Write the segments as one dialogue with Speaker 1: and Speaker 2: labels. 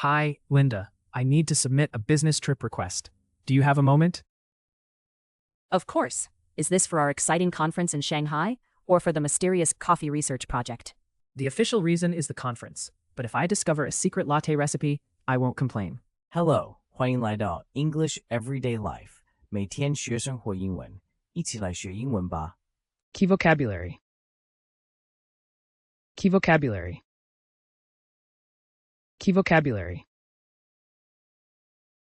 Speaker 1: Hi, Linda. I need to submit a business trip request. Do you have a moment?
Speaker 2: Of course. Is this for our exciting conference in Shanghai, or for the mysterious coffee research project?
Speaker 1: The official reason is the conference, but if I discover a secret latte recipe, I won't complain.
Speaker 3: Hello, 欢迎来到 English Everyday Life， 每天学生活英文，一起来学英文吧。
Speaker 1: Key vocabulary. Key vocabulary. Key vocabulary.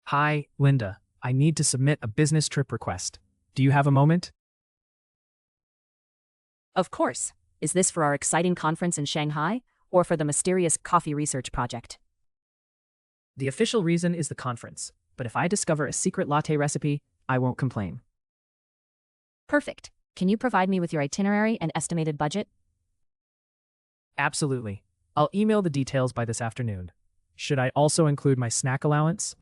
Speaker 1: Hi, Linda. I need to submit a business trip request. Do you have a moment?
Speaker 2: Of course. Is this for our exciting conference in Shanghai, or for the mysterious coffee research project?
Speaker 1: The official reason is the conference, but if I discover a secret latte recipe, I won't complain.
Speaker 2: Perfect. Can you provide me with your itinerary and estimated budget?
Speaker 1: Absolutely. I'll email the details by this afternoon. Should I also include my snack allowance?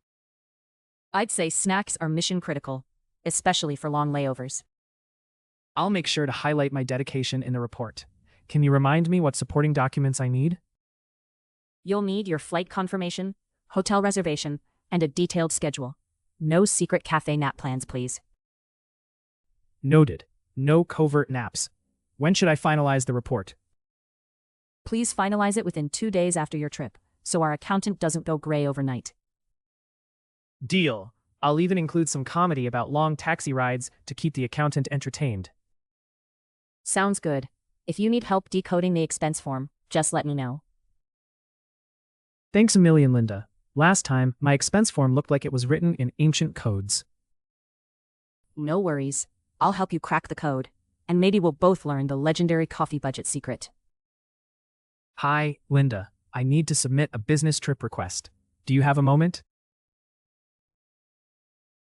Speaker 2: I'd say snacks are mission critical, especially for long layovers.
Speaker 1: I'll make sure to highlight my dedication in the report. Can you remind me what supporting documents I need?
Speaker 2: You'll need your flight confirmation, hotel reservation, and a detailed schedule. No secret cafe nap plans, please.
Speaker 1: Noted. No covert naps. When should I finalize the report?
Speaker 2: Please finalize it within 2 days after your trip, so our accountant doesn't go gray overnight.
Speaker 1: Deal. I'll even include some comedy about long taxi rides to keep the accountant entertained.
Speaker 2: Sounds good. If you need help decoding the expense form, just let me know.
Speaker 1: Thanks a million, Linda. Last time, my expense form looked like it was written in ancient codes.
Speaker 2: No worries. I'll help you crack the code, and maybe we'll both learn the legendary coffee budget secret.
Speaker 1: Hi, Linda. I need to submit a business trip request. Do you have a moment?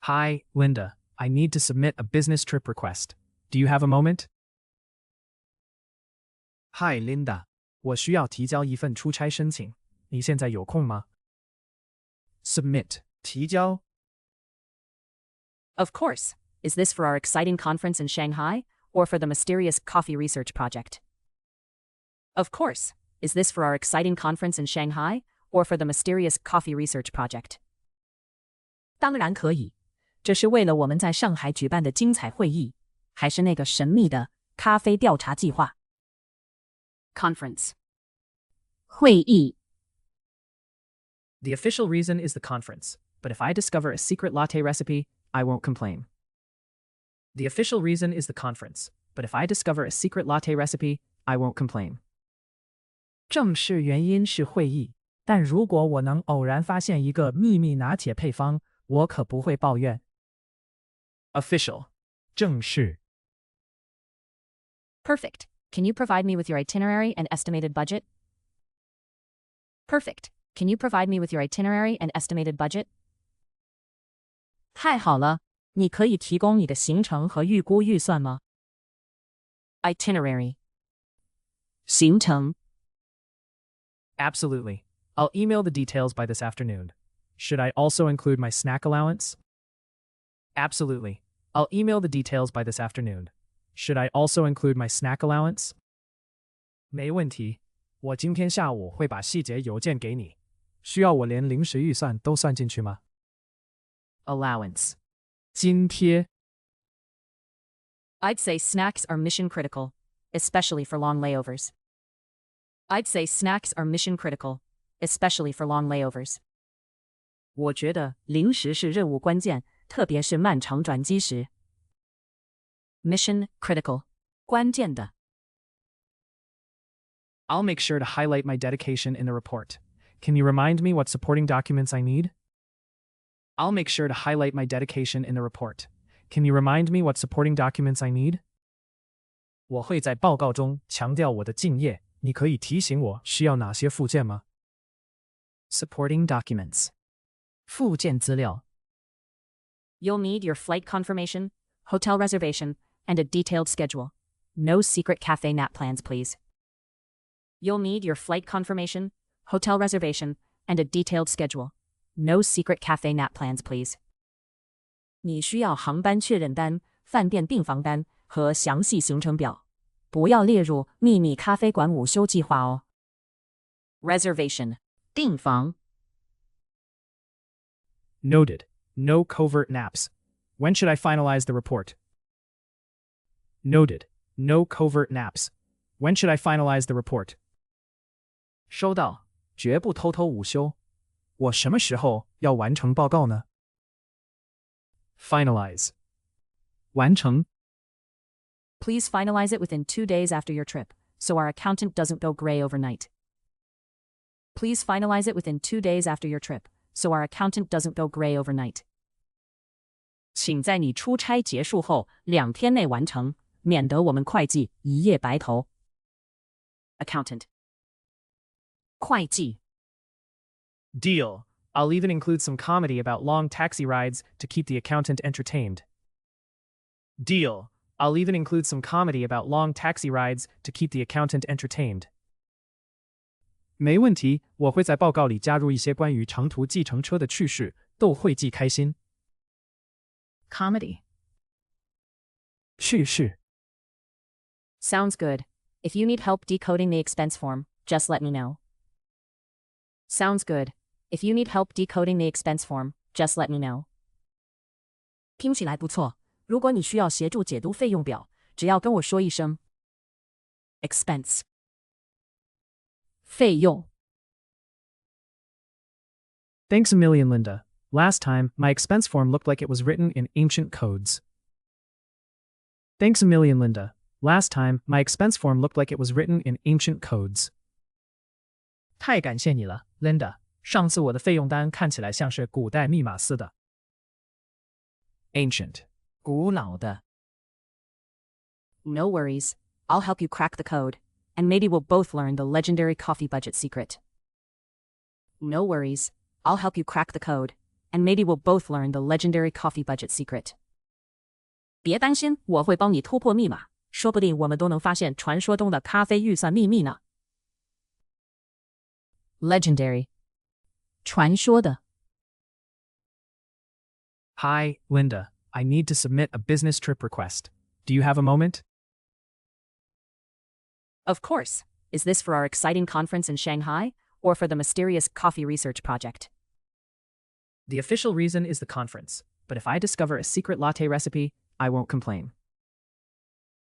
Speaker 1: Hi, Linda. I need to submit a business trip request. Do you have a moment? Hi, Linda. 我需要提交一份出差申请。你现在有空吗？ Submit. 提交。
Speaker 2: Of course. Is this for our exciting conference in Shanghai, or for the mysterious coffee research project? Of course. Is this for our exciting conference in Shanghai, or for the mysterious coffee research project?
Speaker 4: 当然可以。这是为了我们在上海举办的精彩会议，还是那个神秘的咖啡调查计划？
Speaker 2: Conference.
Speaker 4: 会议。
Speaker 1: The official reason is the conference, but if I discover a secret latte recipe, I won't complain. The official reason is the conference, but if I discover a secret latte recipe, I won't complain. 正式原因是会议，但如果我能偶然发现一个秘密拿铁配方，我可不会抱怨。Official. 正式。
Speaker 2: Perfect. Can you provide me with your itinerary and estimated budget? Perfect. Can you provide me with your itinerary and estimated budget?
Speaker 4: 太好了，你可以提供你的行程和预估预算吗？
Speaker 2: Itinerary.
Speaker 4: 行程。
Speaker 1: Absolutely. I'll email the details by this afternoon. Should I also include my snack allowance? Absolutely. I'll email the details by this afternoon. Should I also include my snack allowance? 没问题，我今天下午会把细节邮件给你。需要我连零食预算都算进去吗？
Speaker 2: Allowance.
Speaker 1: 津贴。
Speaker 2: I'd say snacks are mission critical, especially for long layovers. I'd say snacks are mission critical, especially for long layovers.
Speaker 4: 我觉得零食是任务关键，特别是漫长转机时。
Speaker 2: Mission critical.
Speaker 4: 关键的。
Speaker 1: I'll make sure to highlight my dedication in the report. Can you remind me what supporting documents I need? I'll make sure to highlight my dedication in the report. Can you remind me what supporting documents I need? 我会在报告中强调我的敬业。你可以提醒我需要哪些附件吗？ Supporting documents. 附件资料。
Speaker 2: You'll need your flight confirmation, hotel reservation, and a detailed schedule. No secret cafe nap plans, please. You'll need your flight confirmation, hotel reservation, and a detailed schedule. No secret cafe nap plans, please.
Speaker 4: 你需要航班确认单、饭店订房单和详细行程表，不要列入秘密咖啡馆午休计划哦。
Speaker 2: Reservation.
Speaker 4: 订房。
Speaker 1: Noted. No covert naps. When should I finalize the report? Noted. No covert naps. When should I finalize the report? 收到，绝不偷偷午休。我什么时候要完成报告呢？ Finalize. 完成。
Speaker 2: Please finalize it within 2 days after your trip, so our accountant doesn't go gray overnight. Please finalize it within 2 days after your trip, so our accountant doesn't go gray overnight.
Speaker 4: 请在你出差结束后2天内完成，免得我们会计一夜白头。
Speaker 2: Accountant.
Speaker 4: 会计。
Speaker 1: Deal. I'll even include some comedy about long taxi rides to keep the accountant entertained. Deal. I'll even include some comedy about long taxi rides to keep the accountant entertained. 没问题，我会在报告里加入一些关于长途计程车的趣事，逗会计开心。
Speaker 2: Comedy.
Speaker 1: 趣事。
Speaker 2: Sounds good. If you need help decoding the expense form, just let me know. Sounds good. If you need help decoding the expense form, just let me know.
Speaker 4: 听起来不错。如果你需要协助解读费用表，只要跟我说一声。
Speaker 2: Expense.
Speaker 4: 费用。
Speaker 1: Thanks a million, Linda. Last time, my expense form looked like it was written in ancient codes. Thanks a million, Linda. Last time, my expense form looked like it was written in ancient codes. 太感谢你了 ，Linda。上次我的费用单看起来像是古代密码似的。Ancient. 古老的。
Speaker 2: No worries. I'll help you crack the code, and maybe we'll both learn the legendary coffee budget secret. No worries. I'll help you crack the code, and maybe we'll both learn the legendary coffee budget secret.
Speaker 4: 别担心，我会帮你突破密码，说不定我们都能发现传说中的咖啡预算秘密呢。
Speaker 2: Legendary.
Speaker 4: 传说的。
Speaker 1: Hi, Linda. I need to submit a business trip request. Do you have a moment?
Speaker 2: Of course. Is this for our exciting conference in Shanghai, or for the mysterious coffee research project?
Speaker 1: The official reason is the conference, but if I discover a secret latte recipe, I won't complain.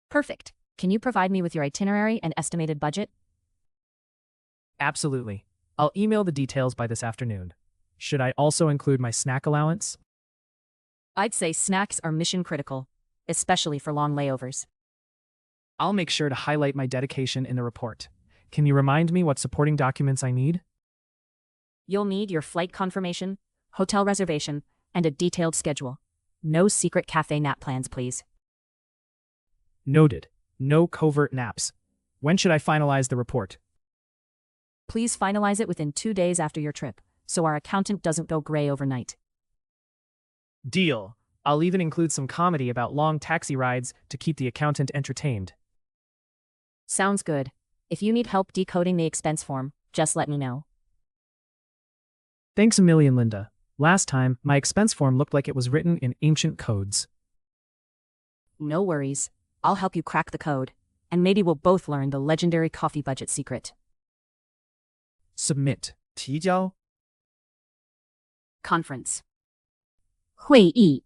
Speaker 2: Perfect. Can you provide me with your itinerary and estimated budget?
Speaker 1: Absolutely. I'll email the details by this afternoon. Should I also include my snack allowance?
Speaker 2: I'd say snacks are mission critical, especially for long layovers.
Speaker 1: I'll make sure to highlight my dedication in the report. Can you remind me what supporting documents I need?
Speaker 2: You'll need your flight confirmation, hotel reservation, and a detailed schedule. No secret cafe nap plans, please.
Speaker 1: Noted. No covert naps. When should I finalize the report?
Speaker 2: Please finalize it within 2 days after your trip, so our accountant doesn't go gray overnight.
Speaker 1: Deal. I'll even include some comedy about long taxi rides to keep the accountant entertained.
Speaker 2: Sounds good. If you need help decoding the expense form, just let me know.
Speaker 1: Thanks a million, Linda. Last time, my expense form looked like it was written in ancient codes.
Speaker 2: No worries. I'll help you crack the code, and maybe we'll both learn the legendary coffee budget secret.
Speaker 1: Submit. 提交.
Speaker 2: Conference.
Speaker 4: 会议。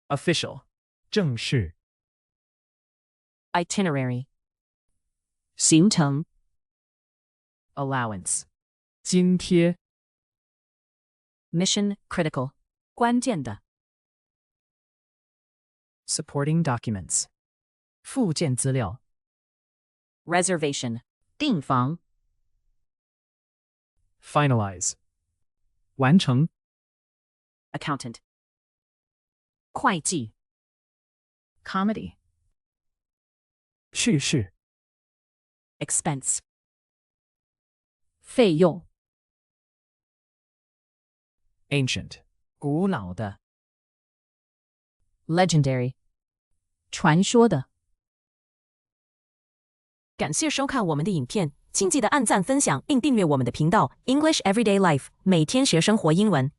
Speaker 1: Official. 正式.
Speaker 2: Itinerary.
Speaker 4: 行程。
Speaker 1: Allowance. 津贴.
Speaker 2: Mission critical.
Speaker 4: 关键的。
Speaker 1: Supporting documents. 附件资料.
Speaker 2: Reservation.
Speaker 4: 订房。
Speaker 1: Finalize. 完成.
Speaker 2: Accountant.
Speaker 4: 会计。
Speaker 2: Comedy.
Speaker 1: 叙事.
Speaker 2: Expense.
Speaker 4: 费用。
Speaker 1: Ancient. 古老的.
Speaker 2: Legendary.
Speaker 4: 传说的。
Speaker 2: 感谢收看我们的影片，请记得按赞、分享并订阅我们的频道 English Everyday Life， 每天学生活英文。